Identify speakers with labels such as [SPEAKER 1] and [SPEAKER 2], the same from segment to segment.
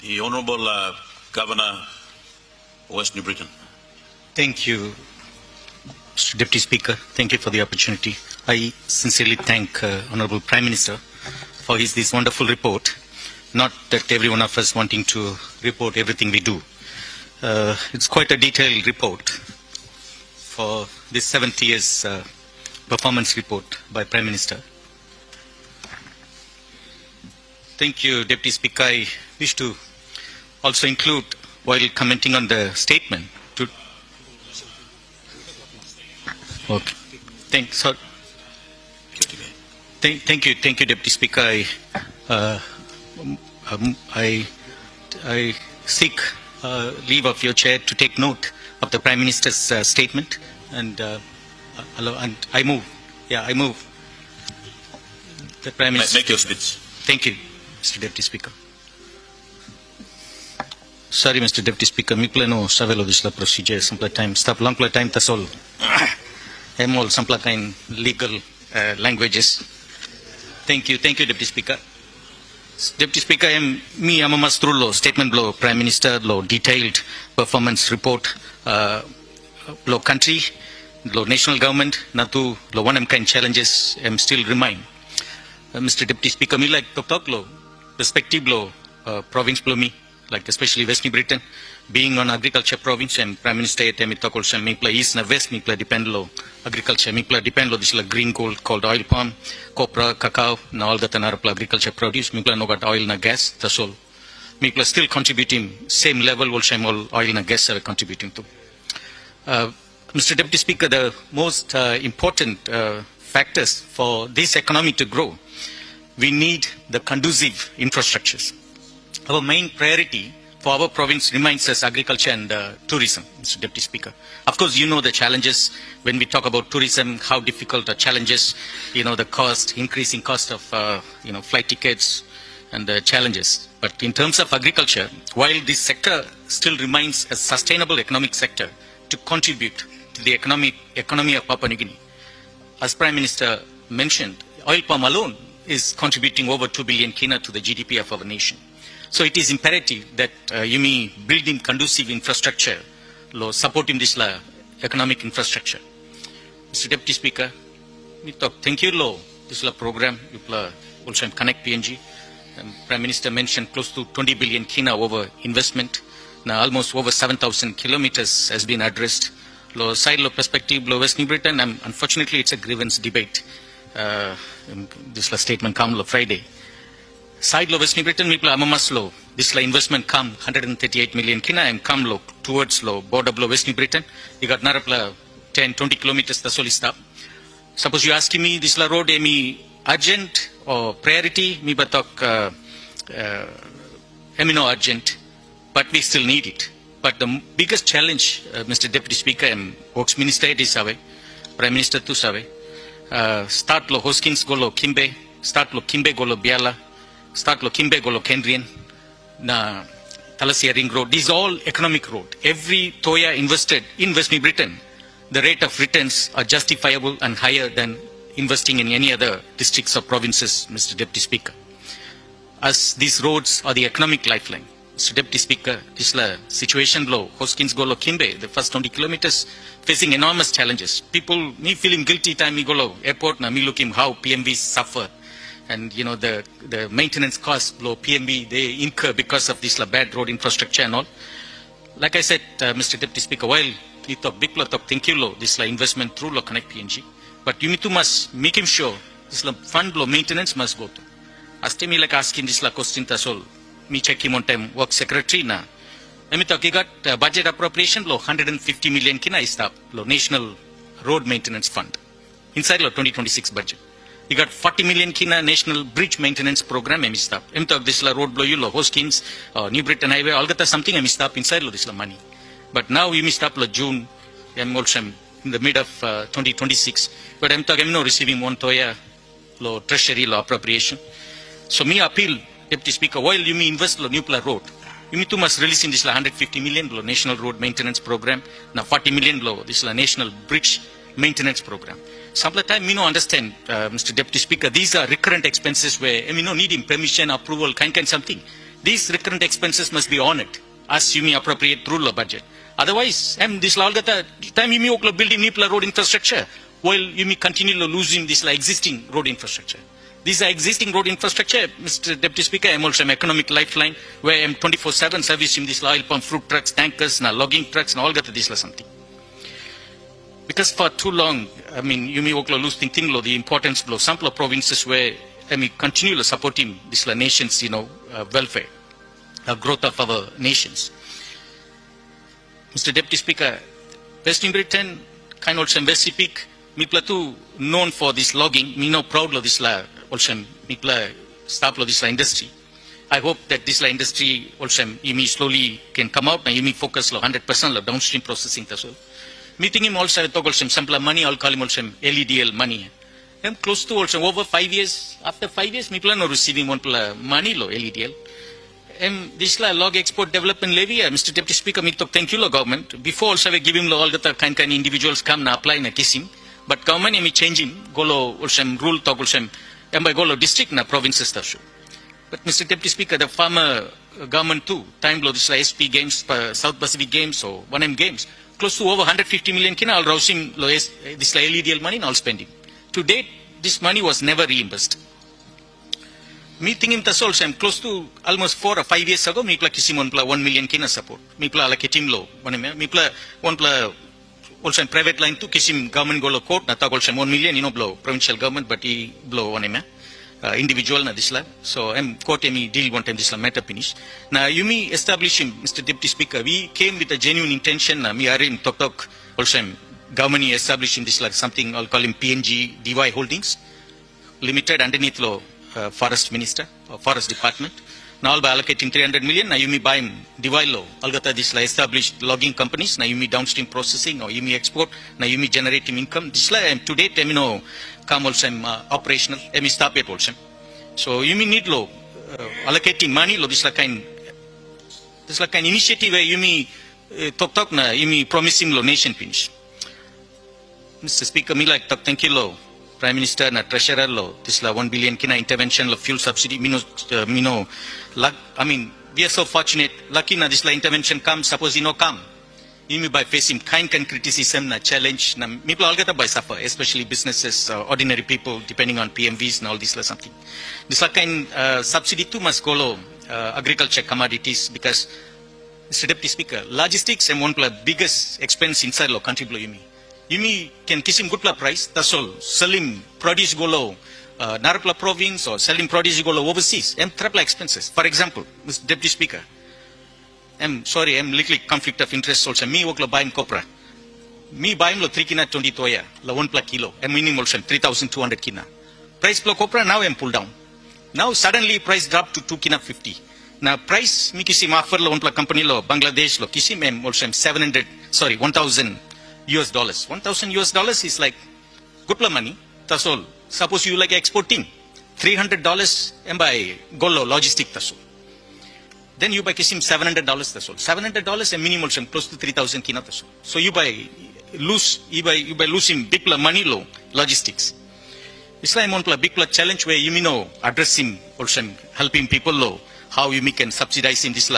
[SPEAKER 1] The Honourable Governor of West New Britain.
[SPEAKER 2] Thank you, Mr. Deputy Speaker. Thank you for the opportunity. I sincerely thank Honourable Prime Minister for this wonderful report. Not that every one of us wanting to report everything we do. It's quite a detailed report for this 70 years performance report by Prime Minister. Thank you, Deputy Speaker. I wish to also include, while commenting on the statement, to... Okay. Thank you, Deputy Speaker. I seek leave of your chair to take note of the Prime Minister's statement, and I move. Yeah, I move. The Prime Minister.
[SPEAKER 1] Make your speech.
[SPEAKER 2] Thank you, Mr. Deputy Speaker. Sorry, Mr. Deputy Speaker. Mi pleno savelo disla procedure. Sample time. Stop long time. That's all. I'm all sample kind legal languages. Thank you, Deputy Speaker. Deputy Speaker, I'm a mastrulo statement blow Prime Minister lo detailed performance report lo country lo national government natu lo one kind challenges still remain. Mr. Deputy Speaker, me like talk lo perspective lo province blow me like especially West New Britain being on agriculture province and Prime Minister at Emitokol Sham me play east na west me play depend lo agriculture me play depend lo this la green gold called oil palm copra cacao na all that another agriculture produce me play no got oil na gas that's all me play still contributing same level will shame all oil na gas are contributing to. Mr. Deputy Speaker, the most important factors for this economy to grow, we need the conducive infrastructures. Our main priority for our province remains as agriculture and tourism, Mr. Deputy Speaker. Of course, you know the challenges when we talk about tourism, how difficult the challenges, the cost, increasing cost of, flight tickets and the challenges. But in terms of agriculture, while this sector still remains a sustainable economic sector to contribute to the economy of Papua New Guinea, as Prime Minister mentioned, oil palm alone is contributing over 2 billion kina to the GDP of our nation. So it is imperative that you may building conducive infrastructure, supporting this economic infrastructure. Mr. Deputy Speaker, thank you, this program, also Connect PNG. Prime Minister mentioned close to 20 billion kina over investment. Now almost over 7,000 kilometers has been addressed. Side perspective, West New Britain, unfortunately it's a grievance debate. This statement come Friday. Side West New Britain, we play amamas low. This investment come 138 million kina and come low towards border West New Britain. You got narapla 10-20 kilometers the soli stop. Suppose you asking me this road any urgent or priority, me batok no urgent, but we still need it. But the biggest challenge, Mr. Deputy Speaker, and Works Minister is away, Prime Minister too away. Start lo Hoskins golo Kimbe, start lo Kimbe golo Biala, start lo Kimbe golo Kendrian, na Talasia Ring Road. These all economic road. Every Toya invested in West New Britain, the rate of returns are justifiable and higher than investing in any other districts or provinces, Mr. Deputy Speaker. As these roads are the economic lifeline, Mr. Deputy Speaker, this situation below Hoskins Golo Kimbe, the first 20 kilometers, facing enormous challenges. People, me feeling guilty time me go airport, na me looking how PMVs suffer. And the maintenance costs below PMV, they incur because of this bad road infrastructure and all. Like I said, Mr. Deputy Speaker, while you talk big lot of thank you this investment through Connect PNG, but you need to must make him sure this fund maintenance must go to. As me like asking this question tasol. Me check him on time, work secretary na. I talk, he got budget appropriation, 150 million kina is up, National Road Maintenance Fund. Inside 2026 budget. He got 40 million kina National Bridge Maintenance Program, I missed up. I talk, this road blow you, Hoskins, New Britain Highway, all that something I missed up inside this money. But now we missed up June, I'm also in the mid of 2026. But I'm talking, I'm not receiving one Toya, treasury, appropriation. So me appeal, Deputy Speaker, while you may invest in Nuclear Road, you need to must release in this 150 million National Road Maintenance Program, now 40 million this National Bridge Maintenance Program. Some of the time, we don't understand, Mr. Deputy Speaker, these are recurrent expenses where we don't need permission, approval, kind something. These recurrent expenses must be honored as you may appropriate through the budget. Otherwise, this lalgata time you may building new road infrastructure while you may continue losing this existing road infrastructure. These are existing road infrastructure, Mr. Deputy Speaker. I'm also an economic lifeline where I'm 24/7 servicing this oil pump, fruit trucks, tankers, logging trucks, and all that this something. Because for too long, you may lose thinking the importance of some provinces where continue supporting this nation's welfare, growth of our nations. Mr. Deputy Speaker, Western Britain, kind of West Peak, too known for this logging. Me know proud of this also stop of this industry. I hope that this industry also slowly can come out and you focus 100% of downstream processing as well. Meeting him also some money, I'll call him also LEDL money. I'm close to also over 5 years. After 5 years, people are not receiving one money LEDL. This log export development levy, Mr. Deputy Speaker, thank you government. Before also we give him all the kind individuals come na apply na kiss him. But government changing golo also rule to also by golo district na provinces tashu. But Mr. Deputy Speaker, the farmer government too, time blow this SP games, South Pacific games or 1M games, close to over 150 million kina all rousing this LEDL money and all spending. To date, this money was never reimbursed. Me thinking that's also I'm close to almost 4 or 5 years ago, me kisi 1 million kina support. Me allocate him low. Me one also in private line to kisim government go court na ta also 1 million blow provincial government but he blow one individual na this la. So I'm court me deal one time this la matter finish. Now you me establish him, Mr. Deputy Speaker. We came with a genuine intention na me are in talk also government establishing this like something I'll call him PNG DY Holdings Limited underneath law. Forest Minister or Forest Department. Now by allocating 300 million, now you may buy Divilo, Algata this established logging companies, now you may downstream processing or you may export, now you may generating income. This today, come also operational, stop it also. So you may need low allocating money, this kind initiative where you may talk na you may promising low nation finish. Mr. Speaker, me like thank you low. Prime Minister na Treasurer lo this 1 billion kina intervention lo fuel subsidy we are so fortunate lucky na this intervention come suppose you know come you may by facing kind criticism na challenge na people all get by suffer especially businesses ordinary people depending on PMVs and all this something this kind subsidy too must go lo agriculture commodities because Mr. Deputy Speaker logistics and one biggest expense inside lo country blow you can kiss him good price, that's all. Selling produce go low, Narapla province or selling produce go low overseas. Triple expenses. For example, Mr. Deputy Speaker, I'm little conflict of interest also. Me work buying copra. Me buying 3 kina 20 toya, 1 kilo. Minimum also 3,200 kina. Price copra now I'm pulled down. Now suddenly price dropped to 2 kina 50. Now price me kisim offer 1 company Bangladesh kisim also 1,000 US dollars. 1,000 US dollars is like good money. That's all. Suppose you like exporting $300 and buy Golo logistic. That's all. Then you buy kisim $700. That's all. $700 and minimum close to 3,000 kina. That's all. So you buy losing big money low logistics. It's like one big challenge where you know addressing also helping people low how you can subsidize in this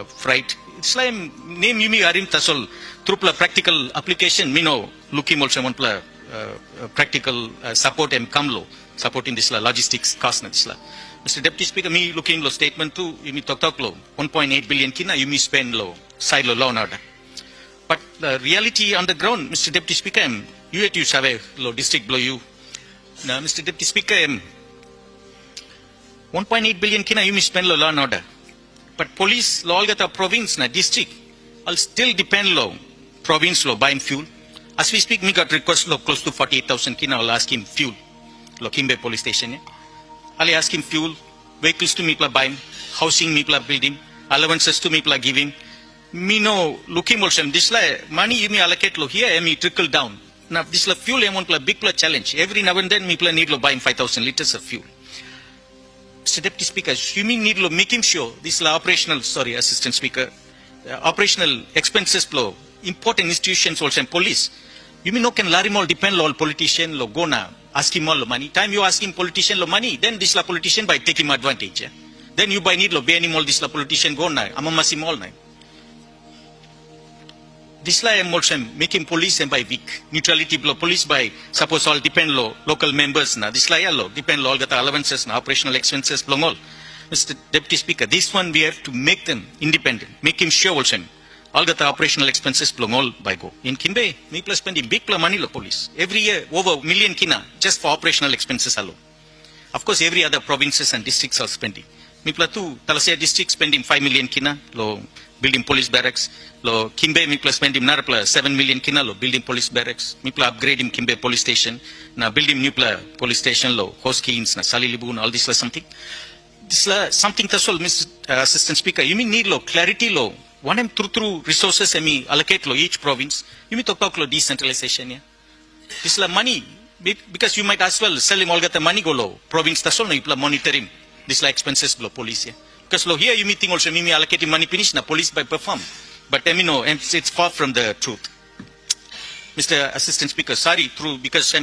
[SPEAKER 2] freight. It's like name you me arim tasol through practical application. Me know looking also one practical support and come low supporting this logistics cost na this Mr. Deputy Speaker, me looking low statement too. You me talk low 1.8 billion kina you me spend low side low and order. But the reality on the ground, Mr. Deputy Speaker, you at you save low district blow you. Now, Mr. Deputy Speaker, 1.8 billion kina you me spend low and order. But police law get a province na district I'll still depend low province law buying fuel. As we speak, me got request low close to 48,000 kina. I'll ask him fuel. Lo Kimbe police station. I'll ask him fuel, vehicles to me buying, housing me building, allowances to me giving. Me no looking also this money you me allocate low here me trickle down. Now this fuel I want big challenge. Every now and then me need low buying 5,000 liters of fuel. Mr. Deputy Speaker, you need to making sure this operational, Assistant Speaker, operational expenses flow, important institutions also and police. You mean no can Larimol depend on politician lo go na ask him all money. Time you ask him politician lo money, then this politician by taking advantage. Then you buy need lo be animal this la politician go na amamasi mall na. This la am also making police and by weak. Neutrality blow police by suppose all depend lo local members na. This la lo depend lo all gata allowances na operational expenses long all. Mr. Deputy Speaker, this one we have to make them independent. Make him sure also. All gata operational expenses long all by go. In Kimbe, me plus spending big money lo police. Every year over million kina just for operational expenses alone. Of course, every other provinces and districts are spending. Mipla tu Talasaya district spending 5 million kina lo building police barracks. Lo Kimbe mipla spending narapla 7 million kina lo building police barracks. Mipla upgrading Kimbe police station. Na building new police station lo Hoskins na Salilibun all this la something. This la something tasol Mr. Assistant Speaker. You mean need lo clarity lo. One em through resources emi allocate lo each province. You mean talk lo decentralization ya. This la money. Because you might as well sell him all get the money go low. Province tasol no ipla monitor him. This like expenses lo police. Yeah. Because lo here you meeting also me allocating money finish na police by perform. But no, it's far from the truth. Mr. Assistant Speaker, sorry through because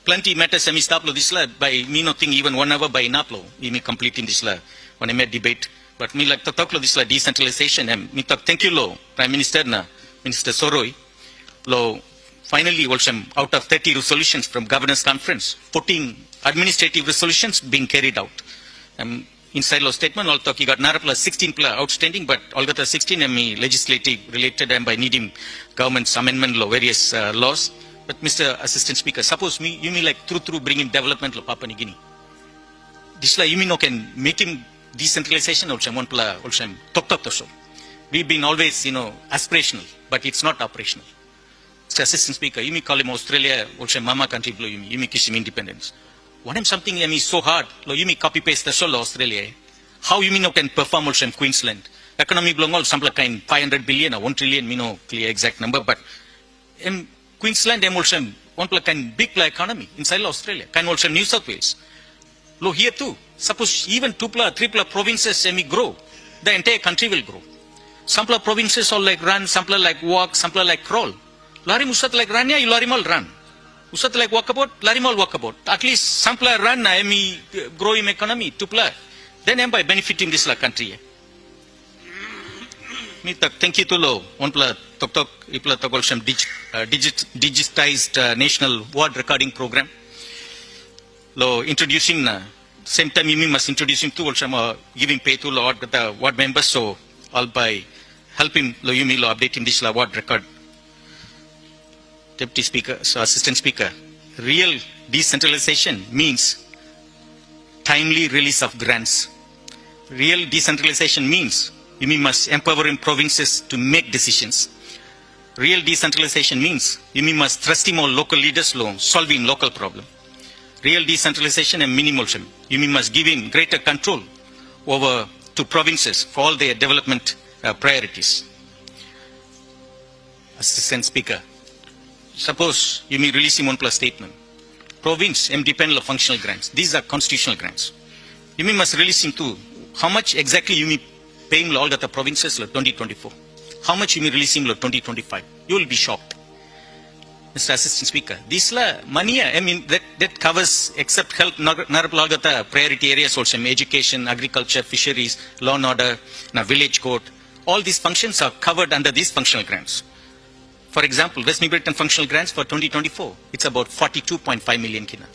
[SPEAKER 2] plenty matters semi stop lo this la by me no think even 1 hour by enough lo. Me completing this la when I made debate. But me like talk lo this la decentralization and me talk thank you lo Prime Minister na Minister Soroi lo. Finally, also out of 30 resolutions from Governors' Conference, 14 administrative resolutions being carried out. Inside law statement, all talk, you got Nara plus 16 plus outstanding, but all got 16 legislative related and by needing government's amendment law, various laws. But Mr. Assistant Speaker, suppose you mean like through bringing development law Papua New Guinea. This la you mean no can make him decentralization also one pla also talk so. We've been always aspirational, but it's not operational. Mr. Assistant Speaker, you may call him Australia, also mama country, you may kiss him independence. What am something so hard, you may copy paste the solo Australia. How you mean no can perform also in Queensland? Economy belong all some kind 500 billion or 1 trillion, me no clear exact number, but in Queensland, also one kind big economy inside Australia, kind also New South Wales. Lo here too, suppose even 3 provinces grow, the entire country will grow. Some provinces all like run, some like walk, some like crawl. Lari usat like run, ya lari mal run. Usat like walk about, lari mal walk about. At least some player run, I am growing economy, 2 player. Then I am by benefiting this country. Me thank you to lo. One player talk ipla tagol some digitized national ward recording program. Lo introducing same time you must introducing to also giving pay to lo the ward members so all by helping lo you lo updating this ward record. Deputy Speaker, so Assistant Speaker, real decentralization means timely release of grants. Real decentralization means you must empower in provinces to make decisions. Real decentralization means you must trust in all local leaders solving local problem. Real decentralization and minimalism. You must give in greater control over to provinces for all their development priorities. Assistant Speaker, suppose you may release one plus statement. Province depend on functional grants. These are constitutional grants. You must release him to how much exactly you may pay him all the provinces 2024. How much you may release him 2025. You will be shocked. Mr. Assistant Speaker, this money, that covers except help Narapalagata priority areas also, education, agriculture, fisheries, law and order, village court. All these functions are covered under these functional grants. For example, West Britain functional grants for 2024, it's about 42.5 million kina.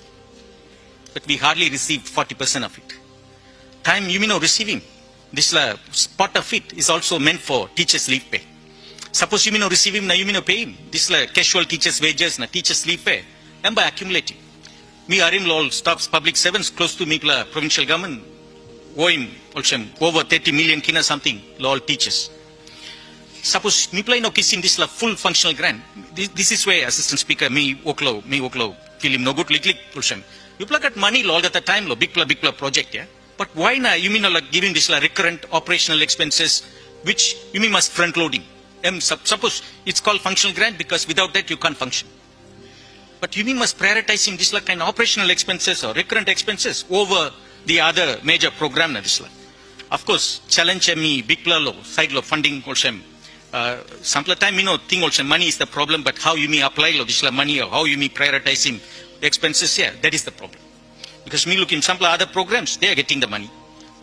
[SPEAKER 2] But we hardly received 40% of it. Time you may know receiving, this part of it is also meant for teachers' leave pay. Suppose you may know receiving, you may know pay him. This casual teachers' wages, teachers' leave pay, and by accumulating. Me arim all staffs, public servants close to me provincial government, owe him also over 30 million kina something, all teachers. Suppose me play no kissing this full functional grant. This is where Assistant Speaker me workload feel him no good lick also. You plug at money all at the time big project yeah. But why now you mean giving this recurrent operational expenses which you mean must front loading. Suppose it's called functional grant because without that you can't function. But you mean must prioritizing this kind of operational expenses or recurrent expenses over the other major program this Of course, challenge me big side funding also. Some time think also money is the problem, but how you may apply this money or how you may prioritizing the expenses here, that is the problem. Because me look in some other programs, they are getting the money.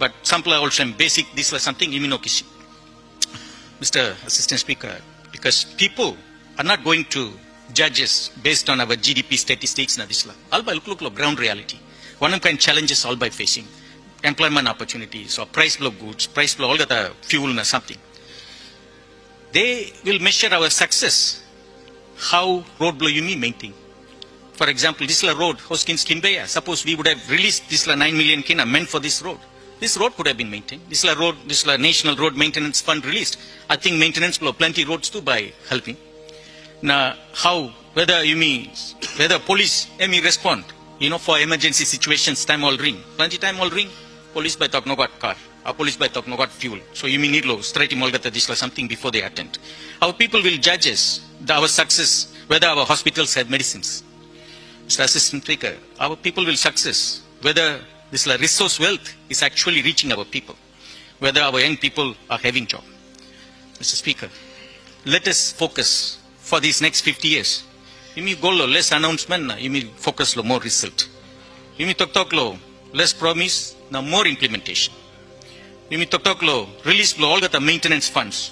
[SPEAKER 2] but sample also basic, this was something immunokishi. Mr. Assistant Speaker, because people are not going to judge us based on our GDP statistics na disla. All by look ground reality. One of kind challenges all by facing employment opportunities or price below goods, price below all the fuel na something. They will measure our success how road below you maintain. For example, this road, Hoskins Kinbeya, suppose we would have released this 9 million kina meant for this road. This road could have been maintained. This road, this National Road Maintenance Fund released. I think maintenance below plenty roads too by helping. Now, how, whether you mean, whether police respond, for emergency situations, time all ring. Plenty time all ring, police by talk no got car, or police by talk no got fuel. So you mean need low, straight him all get this something before they attend. Our people will judge us, our success, whether our hospitals have medicines. Mr. Assistant Speaker, our people will success, whether this resource wealth is actually reaching our people, whether our young people are having job. Mr. Speaker, let us focus for these next 50 years. You mean go less announcement, you mean focus more result. You mean talk less promise, now more implementation. You mean talk release all the maintenance funds.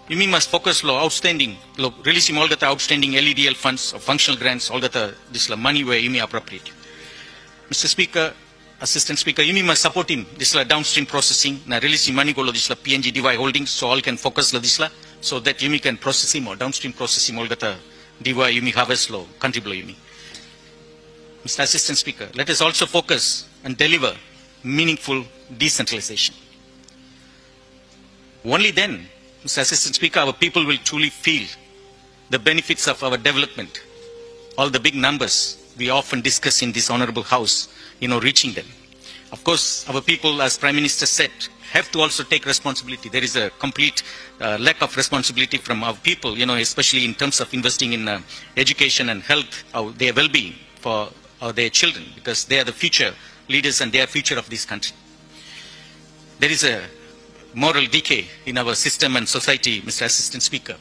[SPEAKER 2] You mean must focus outstanding, releasing all the outstanding LEDL funds or functional grants, all the this money where you may appropriate. Mr. Speaker, Assistant Speaker, you mean must support him this downstream processing, na releasing money go this PNG DY holdings, so all can focus this so that you can process him or downstream processing all the DY you may harvest low, country below you. Mr. Assistant Speaker, let us also focus and deliver meaningful decentralization. Only then, Mr. Assistant Speaker, our people will truly feel the benefits of our development. All the big numbers we often discuss in this honorable house, reaching them. Of course, our people, as Prime Minister said, have to also take responsibility. There is a complete lack of responsibility from our people, especially in terms of investing in education and health, their well-being for their children, because they are the future leaders and they are future of this country. There is a moral decay in our system and society, Mr. Assistant Speaker,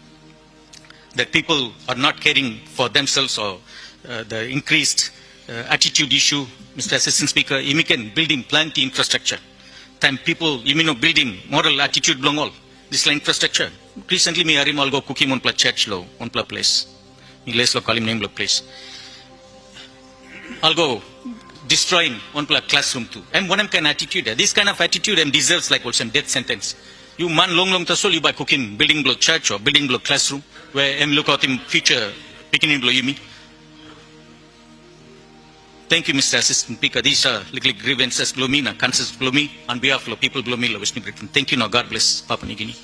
[SPEAKER 2] that people are not caring for themselves or the increased attitude issue. Mr. Assistant Speaker, you can building plenty infrastructure. Time people, building moral attitude belong all. This infrastructure. Recently, me arim all go cooking on church low, on place. Me less lo call him name lo place. I'll go destroying one classroom too. And one kind of attitude. This kind of attitude deserves like also death sentence. You man long tasol you by cooking building below church or building below classroom where look out in future beginning below you mean. Thank you, Mr. Assistant Speaker. These are little grievances below me, concerns below me, on behalf of people below me, Western Britain. Thank you, now God bless Papua New Guinea.